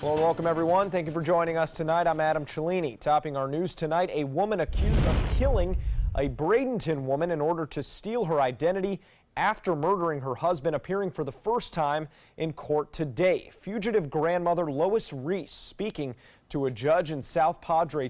Well, welcome everyone. Thank you for joining us tonight. I'm Adam Cellini. Topping our news tonight, a woman accused of killing a Bradenton woman in order to steal her identity after murdering her husband, appearing for the first time in court today. Fugitive grandmother Lois Reese speaking to a judge in South Padre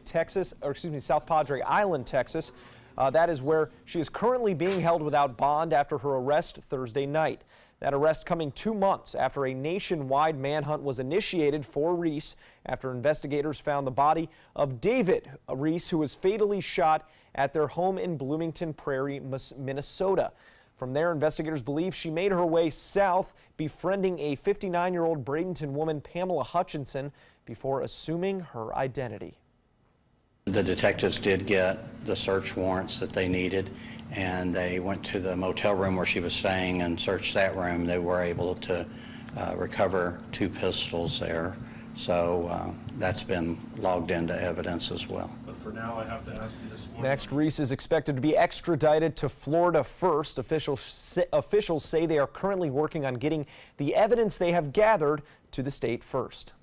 Island, Texas. That is where she is currently being held without bond after her arrest Thursday night. That arrest coming 2 months after a nationwide manhunt was initiated for Reese after investigators found the body of David Reese, who was fatally shot at their home in Bloomington Prairie, Minnesota. From there, investigators believe she made her way south, befriending a 59-year-old Bradenton woman, Pamela Hutchinson, before assuming her identity. The detectives did get the search warrants that they needed, and they went to the motel room where she was staying and searched that room. They were able to recover 2 pistols there, so that's been logged into evidence as well. But for now, I have to ask you this one. Next, Reese is expected to be extradited to Florida first. Officials say they are currently working on getting the evidence they have gathered to the state first.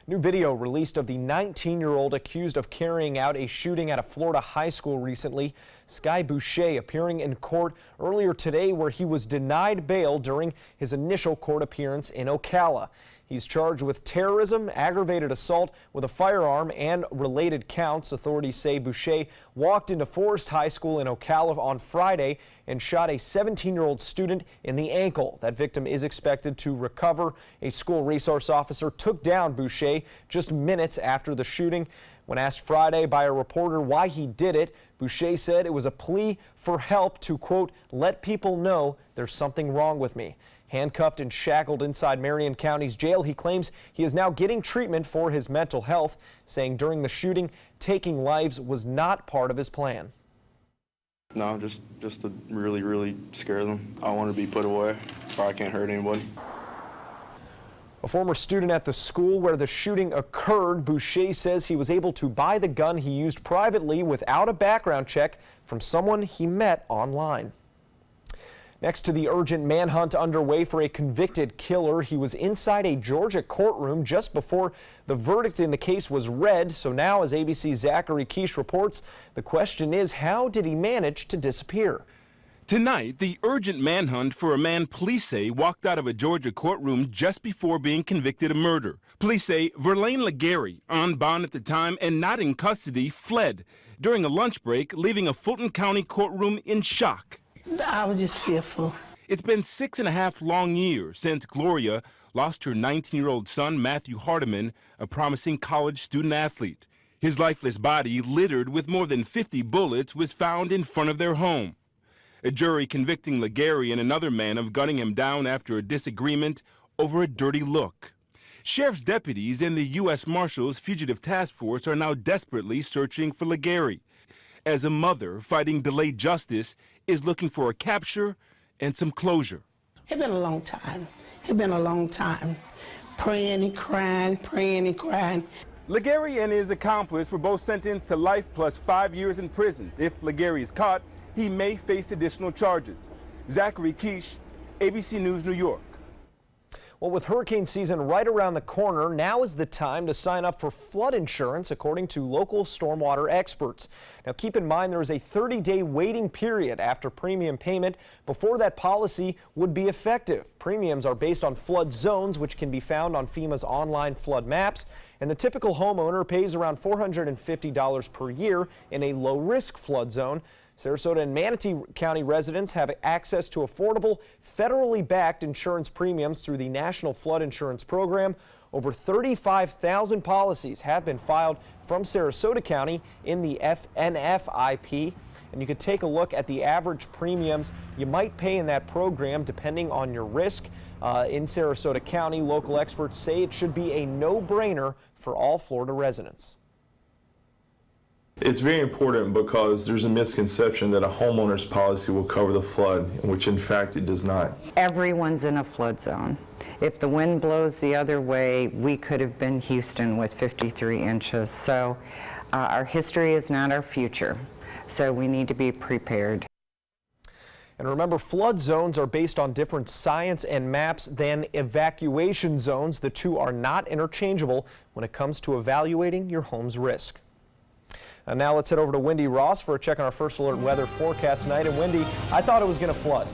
New video released of the 19-year-old accused of carrying out a shooting at a Florida high school recently. Sky Boucher appearing in court earlier today, where he was denied bail during his initial court appearance in Ocala. He's charged with terrorism, aggravated assault with a firearm, and related counts. Authorities say Boucher walked into Forest High School in Ocala on Friday and shot a 17-year-old student in the ankle. That victim is expected to recover. A school resource officer took down Boucher just minutes after the shooting. When asked Friday by a reporter why he did it, Boucher said it was a plea for help to, quote, let people know there's something wrong with me. Handcuffed and shackled inside Marion County's jail, he claims he is now getting treatment for his mental health, saying during the shooting, taking lives was not part of his plan. No, just to really scare them. I want to be put away, or I can't hurt anybody. A former student at the school where the shooting occurred, Boucher says he was able to buy the gun he used privately without a background check from someone he met online. Next to the urgent manhunt underway for a convicted killer, he was inside a Georgia courtroom just before the verdict in the case was read. So now, as ABC's Zachary Quiche reports, the question is, how did he manage to disappear? Tonight, the urgent manhunt for a man police say walked out of a Georgia courtroom just before being convicted of murder. Police say Verlaine Laguerre, on bond at the time and not in custody, fled during a lunch break, leaving a Fulton County courtroom in shock. I was just fearful. It's been 6.5 long years since Gloria lost her 19-year-old son, Matthew Hardiman, a promising college student athlete. His lifeless body, littered with more than 50 bullets, was found in front of their home. A jury convicting Laguerre and another man of gunning him down after a disagreement over a dirty look. Sheriff's deputies and the U.S. Marshals Fugitive Task Force are now desperately searching for Laguerre, as a mother fighting delayed justice is looking for a capture and some closure. It's been a long time. It's been a long time. Praying and crying, praying and crying. Laguerre and his accomplice were both sentenced to life plus 5 years in prison. If Laguerre is caught, he may face additional charges. Zachary Quiche, ABC News, New York. Well, with hurricane season right around the corner, now is the time to sign up for flood insurance, according to local stormwater experts. Now, keep in mind there is a 30-day waiting period after premium payment before that policy would be effective. Premiums are based on flood zones, which can be found on FEMA's online flood maps, and the typical homeowner pays around $450 per year in a low-risk flood zone. Sarasota and Manatee County residents have access to affordable, federally backed insurance premiums through the National Flood Insurance Program. Over 35,000 policies have been filed from Sarasota County in the NFIP. And you could take a look at the average premiums you might pay in that program depending on your risk. In Sarasota County, local experts say it should be a no-brainer for all Florida residents. It's very important because there's a misconception that a homeowner's policy will cover the flood, which in fact it does not. Everyone's in a flood zone. If the wind blows the other way, we could have been Houston with 53 inches. So our history is not our future. So we need to be prepared. And remember, flood zones are based on different science and maps than evacuation zones. The two are not interchangeable when it comes to evaluating your home's risk. And now let's head over to Wendy Ross for a check on our first alert weather forecast tonight. And Wendy, I thought it was going to flood.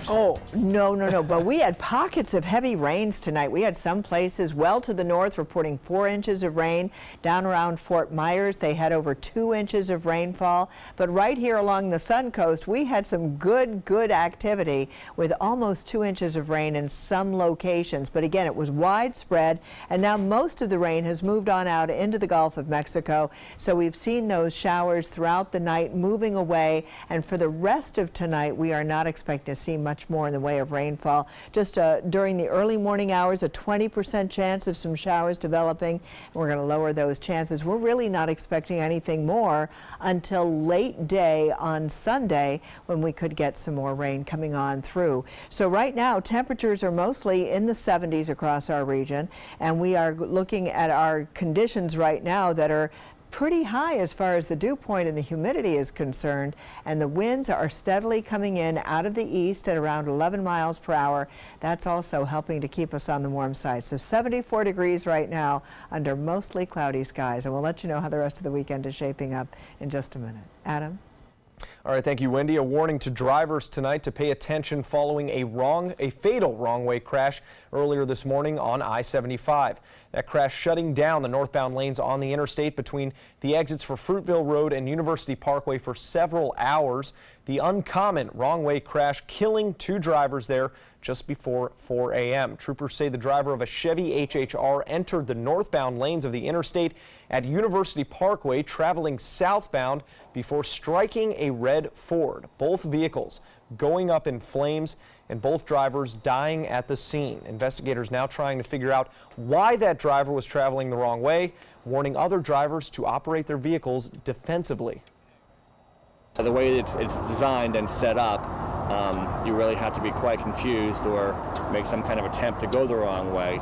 Oh, no. But we had pockets of heavy rains tonight. We had some places well to the north reporting 4 inches of rain. Down around Fort Myers, they had over 2 inches of rainfall. But right here along the Sun Coast, we had some good activity with almost 2 inches of rain in some locations. But again, it was widespread. And now most of the rain has moved on out into the Gulf of Mexico. So we've seen those showers throughout the night moving away. And for the rest of tonight, we are not expecting to see much more in the way of rainfall. Just during the early morning hours, a 20% chance of some showers developing. We're going to lower those chances. We're really not expecting anything more until late day on Sunday, when we could get some more rain coming on through. So right now, temperatures are mostly in the 70s across our region, and we are looking at our conditions right now that are pretty high as far as the dew point and the humidity is concerned, and the winds are steadily coming in out of the east at around 11 miles per hour. That's also helping to keep us on the warm side. So 74 degrees right now under mostly cloudy skies, and we'll let you know how the rest of the weekend is shaping up in just a minute. Adam? All right, thank you, Wendy. A warning to drivers tonight to pay attention following a fatal wrong-way crash earlier this morning on I-75. That crash shutting down the northbound lanes on the interstate between the exits for Fruitville Road and University Parkway for several hours. The uncommon wrong-way crash killing 2 drivers there just before 4 a.m. Troopers say the driver of a Chevy HHR entered the northbound lanes of the interstate at University Parkway traveling southbound before striking a red Ford. Both vehicles going up in flames and both drivers dying at the scene. Investigators now trying to figure out why that driver was traveling the wrong way, warning other drivers to operate their vehicles defensively. So the way it's designed and set up, you really have to be quite confused or make some kind of attempt to go the wrong way.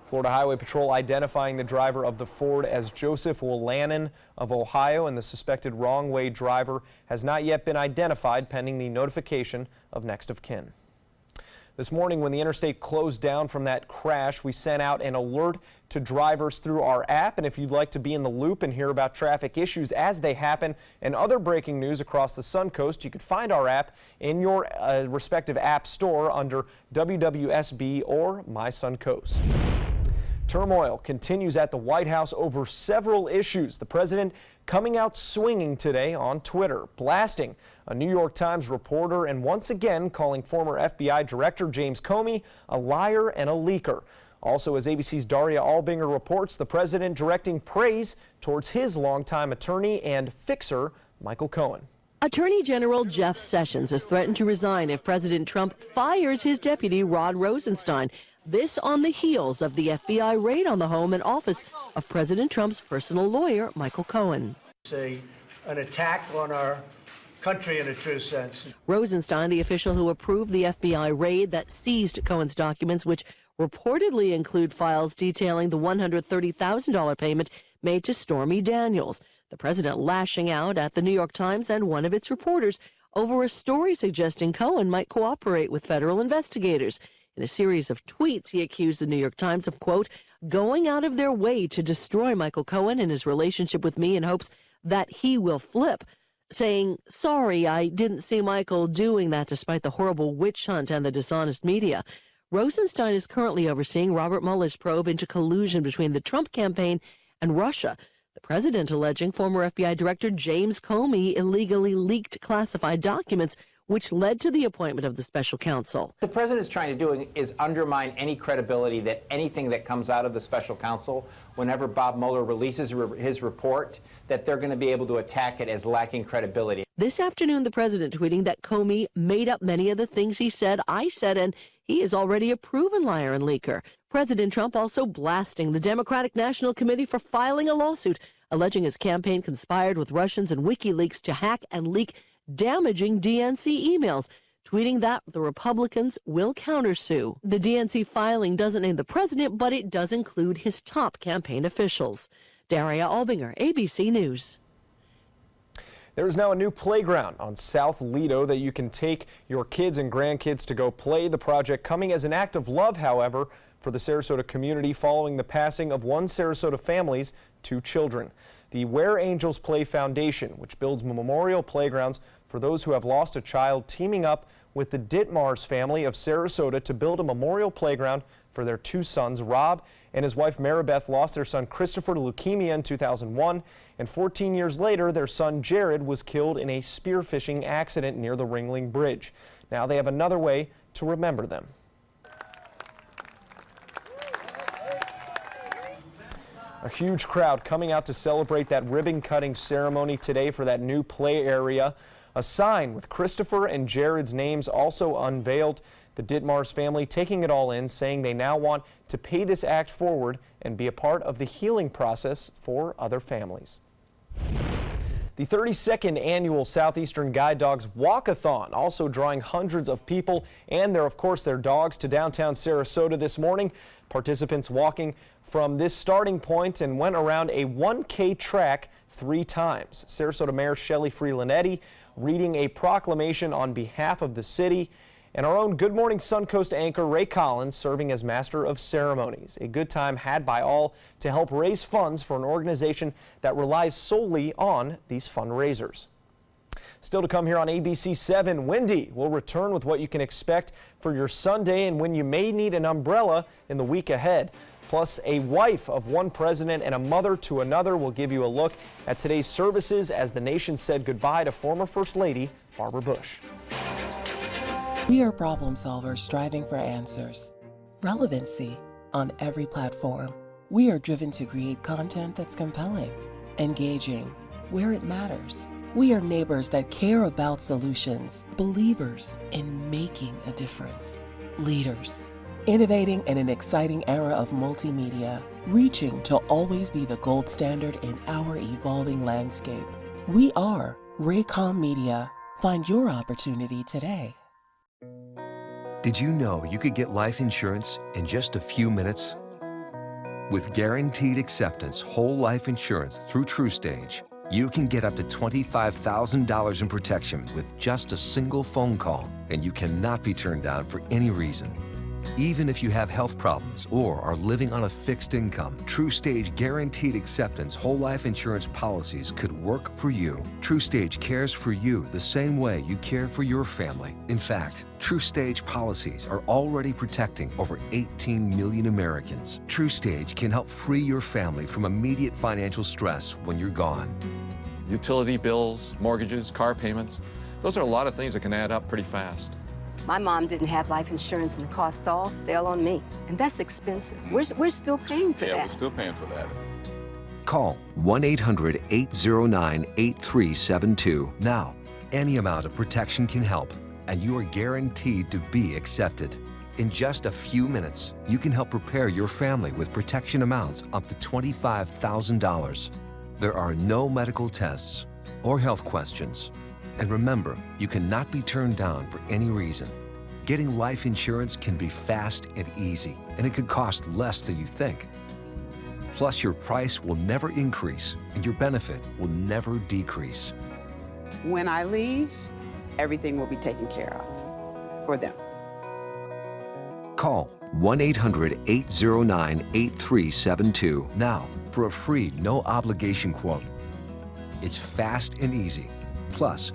Florida Highway Patrol identifying the driver of the Ford as Joseph Willanen of Ohio, and the suspected wrong-way driver has not yet been identified, pending the notification of next of kin. This morning, when the interstate closed down from that crash, we sent out an alert to drivers through our app. And if you'd like to be in the loop and hear about traffic issues as they happen and other breaking news across the Sun Coast, you could find our app in your respective app store under WWSB or My Sun Coast. Turmoil continues at the White House over several issues. The president coming out swinging today on Twitter, blasting a New York Times reporter and once again calling former FBI Director James Comey a liar and a leaker. Also, as ABC's Daria Albinger reports, the president directing praise towards his longtime attorney and fixer, Michael Cohen. Attorney General Jeff Sessions has threatened to resign if President Trump fires his deputy, Rod Rosenstein. This on the heels of the FBI raid on the home and office of President Trump's personal lawyer, Michael Cohen. It's an attack on our country in a true sense. Rosenstein, the official who approved the FBI raid that seized Cohen's documents, which reportedly include files detailing the $130,000 payment made to Stormy Daniels. The president lashing out at the New York Times and one of its reporters over a story suggesting Cohen might cooperate with federal investigators. In a series of tweets, he accused the New York Times of, quote, going out of their way to destroy Michael Cohen and his relationship with me in hopes that he will flip, saying, sorry, I didn't see Michael doing that despite the horrible witch hunt and the dishonest media. Rosenstein is currently overseeing Robert Mueller's probe into collusion between the Trump campaign and Russia. The president alleging former FBI Director James Comey illegally leaked classified documents, which led to the appointment of the special counsel. The president's trying to do is undermine any credibility that anything that comes out of the special counsel, whenever Bob Mueller releases his report, that they're going to be able to attack it as lacking credibility. This afternoon, the president tweeting that Comey made up many of the things he said, I said, and he is already a proven liar and leaker. President Trump also blasting the Democratic National Committee for filing a lawsuit alleging his campaign conspired with Russians and WikiLeaks to hack and leak damaging DNC emails, tweeting that the Republicans will countersue. The DNC filing doesn't name the president, but it does include his top campaign officials. Daria Albinger, ABC News. There's now a new playground on South Lido that you can take your kids and grandkids to go play. The project coming as an act of love, however, for the Sarasota community following the passing of one Sarasota family's 2 children. The Where Angels Play Foundation, which builds memorial playgrounds for those who have lost a child, teaming up with the Ditmars family of Sarasota to build a memorial playground for their 2 sons. Rob and his wife Maribeth lost their son Christopher to leukemia in 2001, and 14 years later their son Jared was killed in a spearfishing accident near the Ringling Bridge. Now they have another way to remember them. A huge crowd coming out to celebrate that ribbon cutting ceremony today for that new play area. A sign with Christopher and Jared's names also unveiled. The Ditmars family taking it all in, saying they now want to pay this act forward and be a part of the healing process for other families. The 32nd annual Southeastern Guide Dogs Walkathon also drawing hundreds of people and of course their dogs to downtown Sarasota this morning. Participants walking from this starting point and went around a 1K track 3 times. Sarasota Mayor Shelley Freeland-Eddy reading a proclamation on behalf of the city, and our own Good Morning Suncoast anchor Ray Collins serving as master of ceremonies. A good time had by all to help raise funds for an organization that relies solely on these fundraisers. Still to come here on ABC 7, Wendy will return with what you can expect for your Sunday and when you may need an umbrella in the week ahead. Plus, a wife of one president and a mother to another will give you a look at today's services as the nation said goodbye to former First Lady Barbara Bush. We are problem solvers striving for answers. Relevancy on every platform. We are driven to create content that's compelling, engaging, where it matters. We are neighbors that care about solutions, believers in making a difference, leaders, innovating in an exciting era of multimedia, reaching to always be the gold standard in our evolving landscape. We are Raycom Media. Find your opportunity today. Did you know you could get life insurance in just a few minutes? With Guaranteed Acceptance whole life insurance through TruStage, you can get up to $25,000 in protection with just a single phone call, and you cannot be turned down for any reason. Even if you have health problems or are living on a fixed income, TruStage Guaranteed Acceptance whole life insurance policies could work for you. TruStage cares for you the same way you care for your family. In fact, TruStage policies are already protecting over 18 million Americans. TruStage can help free your family from immediate financial stress when you're gone. Utility bills, mortgages, car payments, those are a lot of things that can add up pretty fast. My mom didn't have life insurance and the cost all fell on me. And that's expensive. We're still paying for that. Yeah, we're still paying for that. Call 1-800-809-8372 now. Any amount of protection can help, and you are guaranteed to be accepted. In just a few minutes, you can help prepare your family with protection amounts up to $25,000. There are no medical tests or health questions. And remember, you cannot be turned down for any reason. Getting life insurance can be fast and easy, and it could cost less than you think. Plus, your price will never increase, and your benefit will never decrease. When I leave, everything will be taken care of for them. Call 1-800-809-8372 now for a free, no-obligation quote. It's fast and easy. Plus,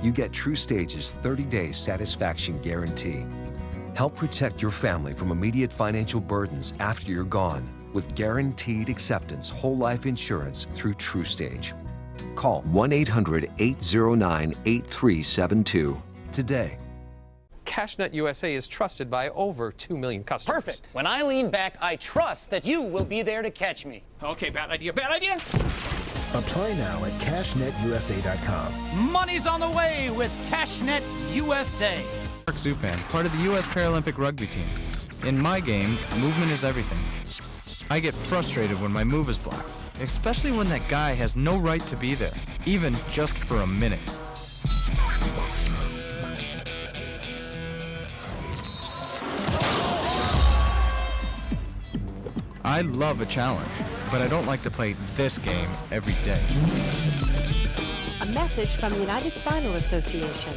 you get TruStage's 30-day satisfaction guarantee. Help protect your family from immediate financial burdens after you're gone with Guaranteed Acceptance whole life insurance through TruStage. Call 1-800-809-8372 today. CashNet USA is trusted by over 2 million customers. Perfect. When I lean back, I trust that you will be there to catch me. Okay, bad idea, bad idea. Apply now at CashNetUSA.com. Money's on the way with CashNet USA. Mark Zupan, part of the U.S. Paralympic rugby team. In my game, movement is everything. I get frustrated when my move is blocked, especially when that guy has no right to be there, even just for a minute. I love a challenge, but I don't like to play this game every day. message from the United Spinal Association.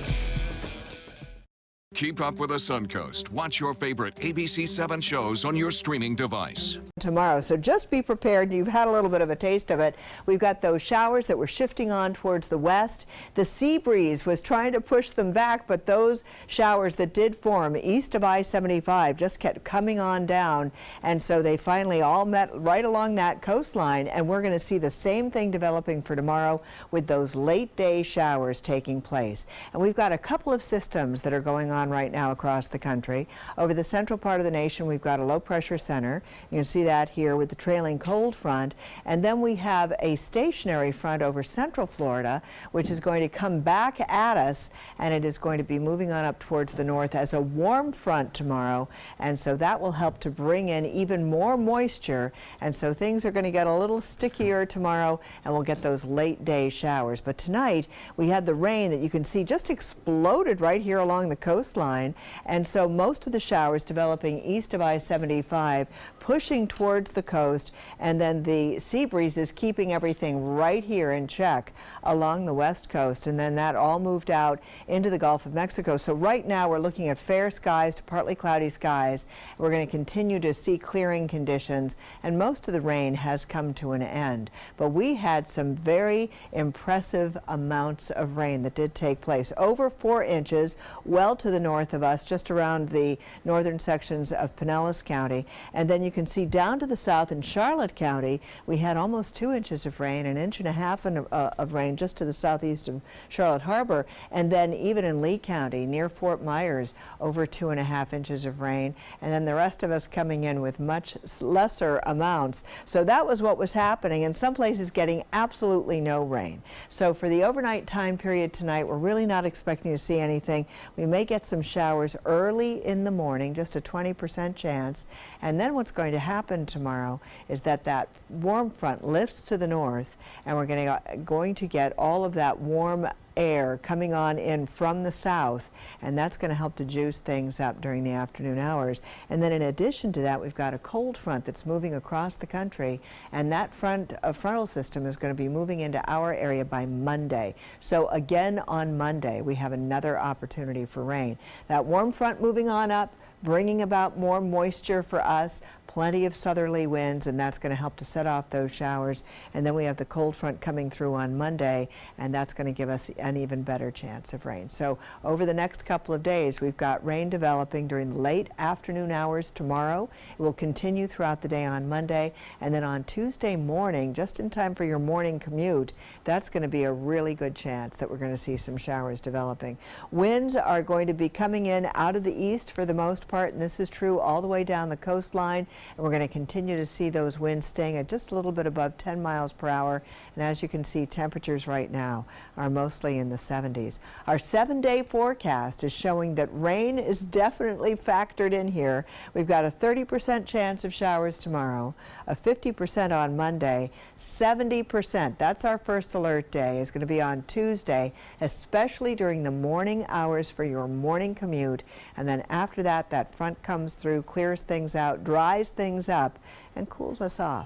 Keep up with the Suncoast. Watch your favorite ABC7 shows on your streaming device. Tomorrow, so just be prepared. You've had a little bit of a taste of it. We've got those showers that were shifting on towards the west. The sea breeze was trying to push them back, but those showers that did form east of I-75 just kept coming on down, and so they finally all met right along that coastline, and we're going to see the same thing developing for tomorrow with those late day showers taking place. And we've got a couple of systems that are going on right now across the country. Over the central part of the nation, we've got a low pressure center. You can see that here with the trailing cold front, and then we have a stationary front over central Florida, which is going to come back at us, and it is going to be moving on up towards the north as a warm front tomorrow, and so that will help to bring in even more moisture, and so things are going to get a little stickier tomorrow, and we'll get those late day showers. But tonight we had the rain that you can see just exploded right here along the coastline, and so most of the showers developing east of I-75, pushing towards the coast, and then the sea breeze is keeping everything right here in check along the west coast, and then that all moved out into the Gulf of Mexico. So right now we're looking at fair skies to partly cloudy skies. We're going to continue to see clearing conditions, and most of the rain has come to an end. But we had some very impressive amounts of rain that did take place. Over 4 inches, well to the north of us, just around the northern sections of Pinellas County. And then you can see down to the south in Charlotte County, we had almost 2 inches of rain, 1.5 inches of rain just to the southeast of Charlotte Harbor. And then even in Lee County, near Fort Myers, over 2.5 inches of rain. And then the rest of us coming in with much lesser amounts. So that was what was happening, and some places getting absolutely no rain. So for the overnight time period tonight, we're really not expecting to see anything. We may get some showers early in the morning, just a 20% chance. And then what's going to happen tomorrow is that that warm front lifts to the north, and we're going to get all of that warm air coming on in from the south, and that's going to help to juice things up during the afternoon hours. And then in addition to that, we've got a cold front that's moving across the country, and that frontal system is going to be moving into our area by Monday. So again on Monday we have another opportunity for rain. That warm front moving on up, bringing about more moisture for us, plenty of southerly winds, and that's going to help to set off those showers. And then we have the cold front coming through on Monday, and that's going to give us an even better chance of rain. So over the next couple of days, we've got rain developing during the late afternoon hours tomorrow. It will continue throughout the day on Monday, and then on Tuesday morning, just in time for your morning commute, that's going to be a really good chance that we're going to see some showers developing. Winds are going to be coming in out of the east for the most part, and this is true all the way down the coastline. And we're going to continue to see those winds staying at just a little bit above 10 miles per hour. And as you can see, temperatures right now are mostly in the 70s. Our 7-day forecast is showing that rain is definitely factored in here. We've got a 30% chance of showers tomorrow, a 50% on Monday, 70%. That's our first alert day, is going to be on Tuesday, especially during the morning hours for your morning commute. And then after that, that front comes through, clears things out, dries things up, and cools us off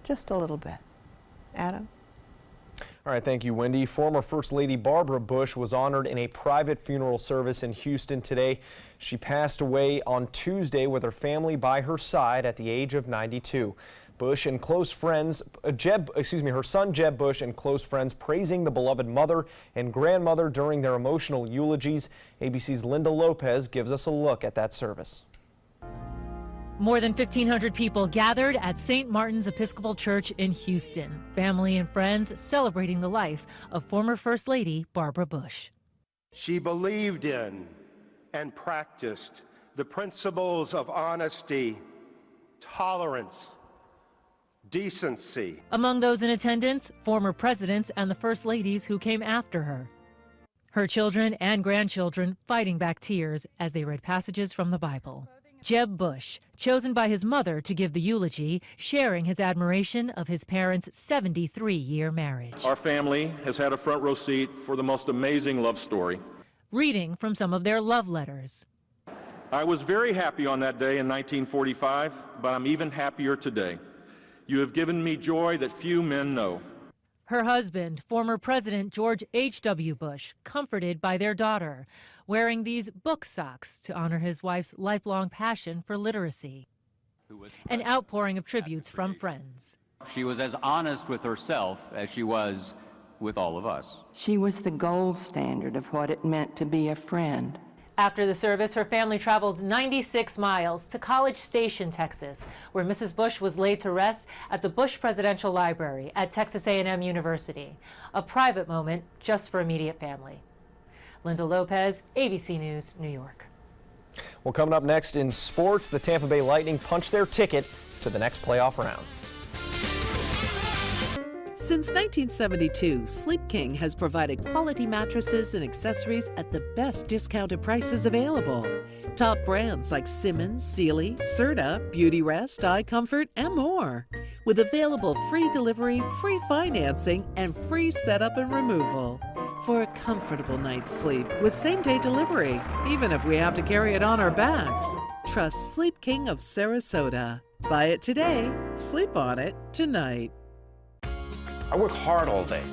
just a little bit. Adam? All right, thank you, Wendy. Former First Lady Barbara Bush was honored in a private funeral service in Houston today. She passed away on Tuesday with her family by her side at the age of 92. Bush and close friends, her son Jeb Bush and close friends praising the beloved mother and grandmother during their emotional eulogies. ABC's Linda Lopez gives us a look at that service. More than 1,500 people gathered at St. Martin's Episcopal Church in Houston. Family and friends celebrating the life of former First Lady Barbara Bush. She believed in and practiced the principles of honesty, tolerance, decency. Among those in attendance, former presidents and the first ladies who came after her. Her children and grandchildren fighting back tears as they read passages from the Bible. Jeb Bush, chosen by his mother to give the eulogy, sharing his admiration of his parents' 73-year marriage. Our family has had a front row seat for the most amazing love story. Reading from some of their love letters. I was very happy on that day in 1945, but I'm even happier today. You have given me joy that few men know. Her husband, former President George H.W. Bush, comforted by their daughter, wearing these book socks to honor his wife's lifelong passion for literacy. An outpouring of tributes from friends. She was as honest with herself as she was with all of us. She was the gold standard of what it meant to be a friend. After the service, her family traveled 96 miles to College Station, Texas, where Mrs. Bush was laid to rest at the Bush Presidential Library at Texas A&M University, a private moment just for immediate family. Linda Lopez, ABC News, New York. Well, coming up next in sports, the Tampa Bay Lightning punched their ticket to the next playoff round. Since 1972, Sleep King has provided quality mattresses and accessories at the best discounted prices available. Top brands like Simmons, Sealy, Serta, Beautyrest, iComfort, and more. With available free delivery, free financing, and free setup and removal. For a comfortable night's sleep with same-day delivery, even if we have to carry it on our backs. Trust Sleep King of Sarasota. Buy it today, sleep on it tonight. I work hard all day,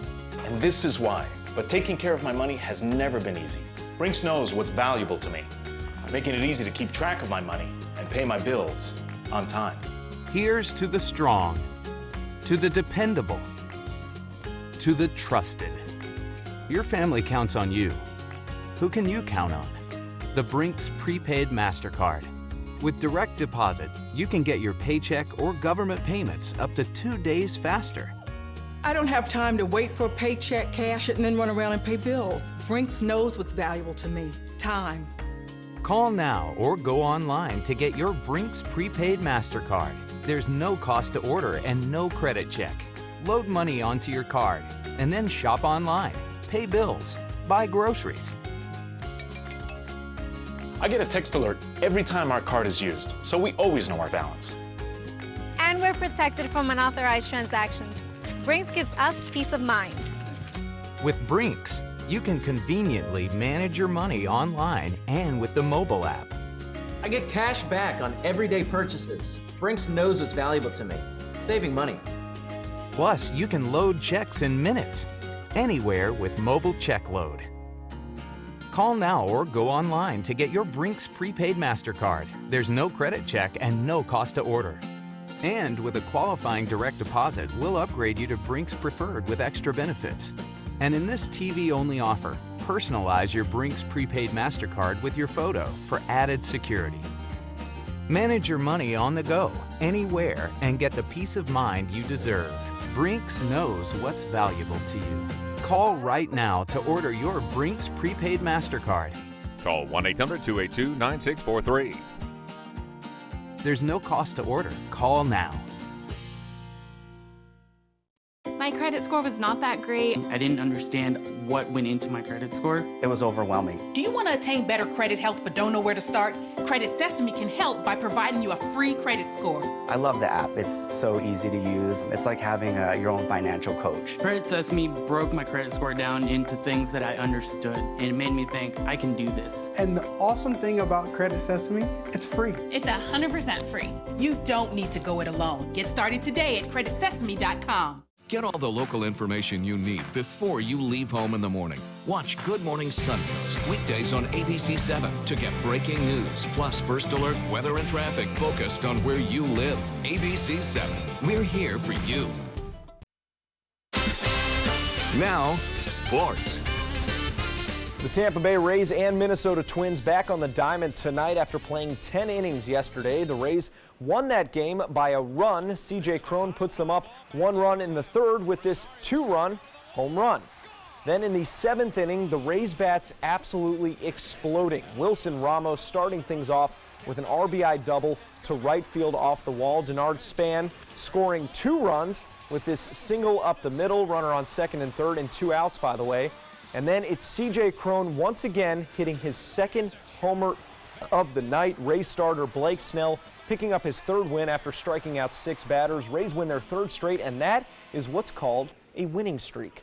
and this is why. But taking care of my money has never been easy. Brinks knows what's valuable to me, making it easy to keep track of my money and pay my bills on time. Here's to the strong, to the dependable, to the trusted. Your family counts on you. Who can you count on? The Brinks Prepaid MasterCard. With direct deposit, you can get your paycheck or government payments up to 2 days faster. I don't have time to wait for a paycheck, cash it, and then run around and pay bills. Brinks knows what's valuable to me, time. Call now or go online to get your Brinks Prepaid MasterCard. There's no cost to order and no credit check. Load money onto your card and then shop online, pay bills, buy groceries. I get a text alert every time our card is used, so we always know our balance. And we're protected from unauthorized transactions. Brinks gives us peace of mind. With Brinks, you can conveniently manage your money online and with the mobile app. I get cash back on everyday purchases. Brinks knows what's valuable to me, saving money. Plus, you can load checks in minutes, anywhere with mobile check load. Call now or go online to get your Brinks Prepaid MasterCard. There's no credit check and no cost to order. And with a qualifying direct deposit, we'll upgrade you to Brinks Preferred with extra benefits. And in this TV-only offer, personalize your Brinks Prepaid MasterCard with your photo for added security. Manage your money on the go, anywhere, and get the peace of mind you deserve. Brinks knows what's valuable to you. Call right now to order your Brinks Prepaid MasterCard. Call 1-800-282-9643. There's no cost to order. Call now. My credit score was not that great. I didn't understand what went into my credit score. It was overwhelming. Do you want to attain better credit health but don't know where to start? Credit Sesame can help by providing you a free credit score. I love the app. It's so easy to use. It's like having your own financial coach. Credit Sesame broke my credit score down into things that I understood, and it made me think, I can do this. And the awesome thing about Credit Sesame, it's free. It's 100% free. You don't need to go it alone. Get started today at creditsesame.com. Get all the local information you need before you leave home in the morning. Watch Good Morning Suncoast weekdays on ABC 7 to get breaking news, plus first alert, weather and traffic focused on where you live. ABC 7, we're here for you. Now, sports. The Tampa Bay Rays and Minnesota Twins back on the diamond tonight after playing 10 innings yesterday. The Rays won that game by a run. C.J. Cron puts them up 1 run in the third with this 2-run home run. Then in the 7th inning, the Rays bats absolutely exploding. Wilson Ramos starting things off with an RBI double to right field off the wall. Denard Span scoring 2 runs with this single up the middle, runner on second and third, and 2 outs, by the way. And then it's C.J. Cron once again hitting his 2nd homer of the night. Rays starter Blake Snell picking up his 3rd win after striking out 6 batters. Rays win their 3rd straight, and that is what's called a winning streak.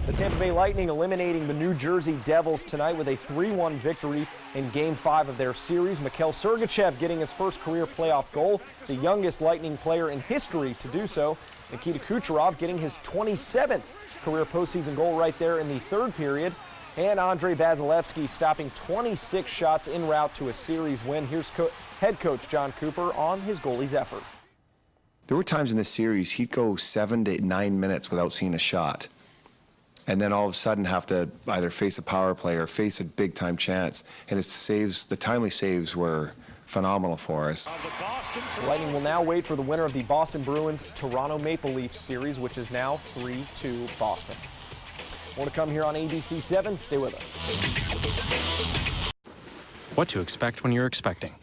The Tampa Bay Lightning eliminating the New Jersey Devils tonight with a 3-1 victory in Game 5 of their series. Mikhail Sergachev getting his first career playoff goal, the youngest Lightning player in history to do so. Nikita Kucherov getting his 27th career postseason goal right there in the third period. And Andrei Vasilevsky stopping 26 shots en route to a series win. Here's head coach John Cooper on his goalie's effort. There were times in this series he'd go 7 to 9 minutes without seeing a shot, and then all of a sudden have to either face a power play or face a big-time chance. And his saves, the timely saves, were phenomenal for us. The Lightning will now wait for the winner of the Boston Bruins-Toronto Maple Leafs series, which is now 3-2 Boston. More to come here on ABC 7. Stay with us. What to expect when you're expecting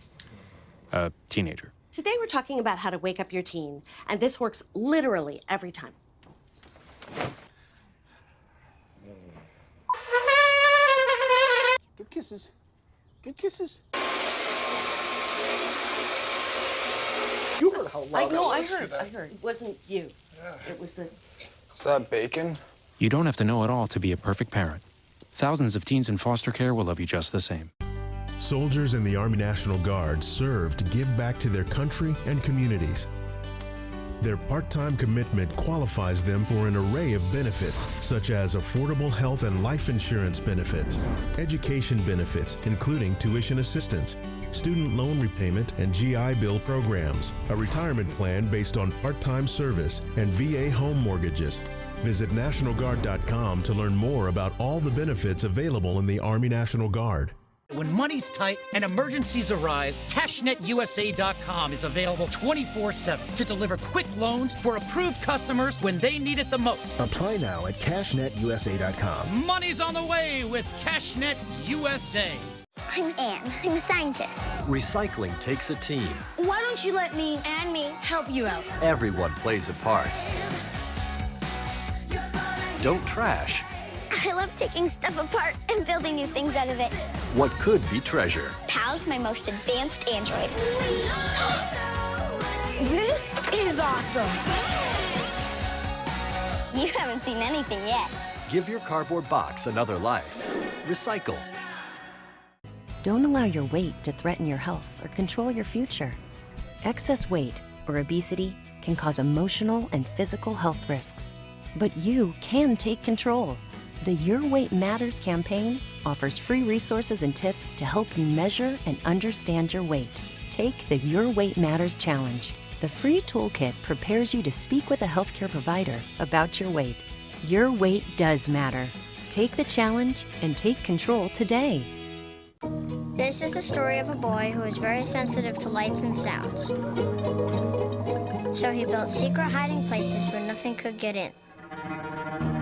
a teenager. Today we're talking about how to wake up your teen, and this works literally every time. Good kisses. Good kisses. You heard how loud I heard. It wasn't you. Yeah. It was the... Is that bacon? You don't have to know it all to be a perfect parent. Thousands of teens in foster care will love you just the same. Soldiers in the Army National Guard serve to give back to their country and communities. Their part-time commitment qualifies them for an array of benefits, such as affordable health and life insurance benefits, education benefits, including tuition assistance, student loan repayment and GI Bill programs, a retirement plan based on part-time service, and VA home mortgages. Visit NationalGuard.com to learn more about all the benefits available in the Army National Guard. When money's tight and emergencies arise, CashNetUSA.com is available 24/7 to deliver quick loans for approved customers when they need it the most. Apply now at CashNetUSA.com. Money's on the way with CashNet USA. I'm Anne. I'm a scientist. Recycling takes a team. Why don't you let me and me help you out? Everyone plays a part. Don't trash I love taking stuff apart and building new things out of it. what could be treasure. Pal's my most advanced android. This is awesome. You haven't seen anything yet. Give your cardboard box another life. Recycle. Don't allow your weight to threaten your health or control your future. Excess weight or obesity can cause emotional and physical health risks. But you can take control. The Your Weight Matters campaign offers free resources and tips to help you measure and understand your weight. Take the Your Weight Matters Challenge. The free toolkit prepares you to speak with a healthcare provider about your weight. Your weight does matter. Take the challenge and take control today. This is the story of a boy who is very sensitive to lights and sounds. So he built secret hiding places where nothing could get in.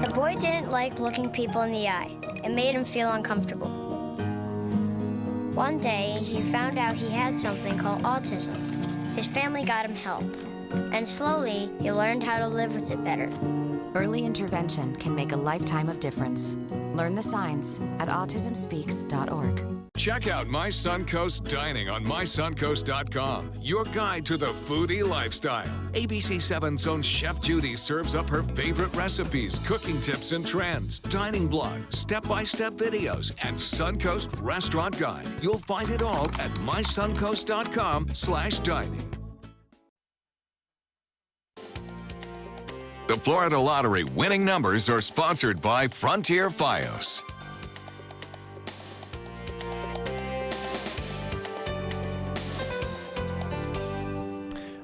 The boy didn't like looking people in the eye. It made him feel uncomfortable. One day, he found out he had something called autism. His family got him help, and slowly, he learned how to live with it better. Early intervention can make a lifetime of difference. Learn the signs at autismspeaks.org. Check out My Suncoast Dining on mysuncoast.com, your guide to the foodie lifestyle. ABC 7's own Chef Judy serves up her favorite recipes, cooking tips and trends, dining blogs, step-by-step videos, and Suncoast Restaurant Guide. You'll find it all at mysuncoast.com/dining. The Florida Lottery winning numbers are sponsored by Frontier Fios.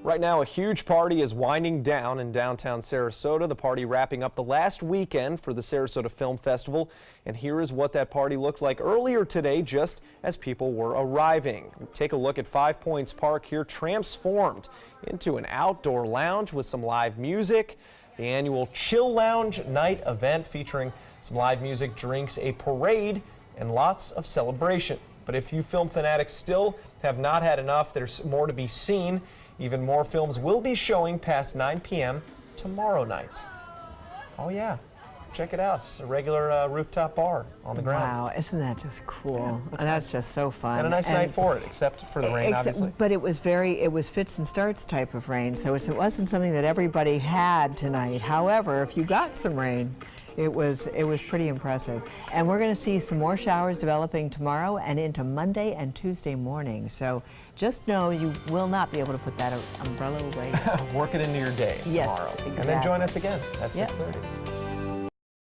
Right now, a huge party is winding down in downtown Sarasota. The party wrapping up the last weekend for the Sarasota Film Festival. And here is what that party looked like earlier today, just as people were arriving. Take a look at 5 Points Park here, transformed into an outdoor lounge with some live music. The annual Chill Lounge night event featuring some live music, drinks, a parade, and lots of celebration. But if you film fanatics still have not had enough, there's more to be seen. Even more films will be showing past 9 p.m. tomorrow night. Oh yeah, check it out. It's a regular rooftop bar on the ground. Wow, isn't that just cool? Yeah, that's just so fun. And a nice night for it, except for the rain, obviously. But it was fits and starts type of rain, so it wasn't something that everybody had tonight. However, if you got some rain, It was pretty impressive. And we're going to see some more showers developing tomorrow and into Monday and Tuesday morning. So just know you will not be able to put that umbrella away. Work it into your day Yes, tomorrow. exactly. And then join us again at Yes. 6:30.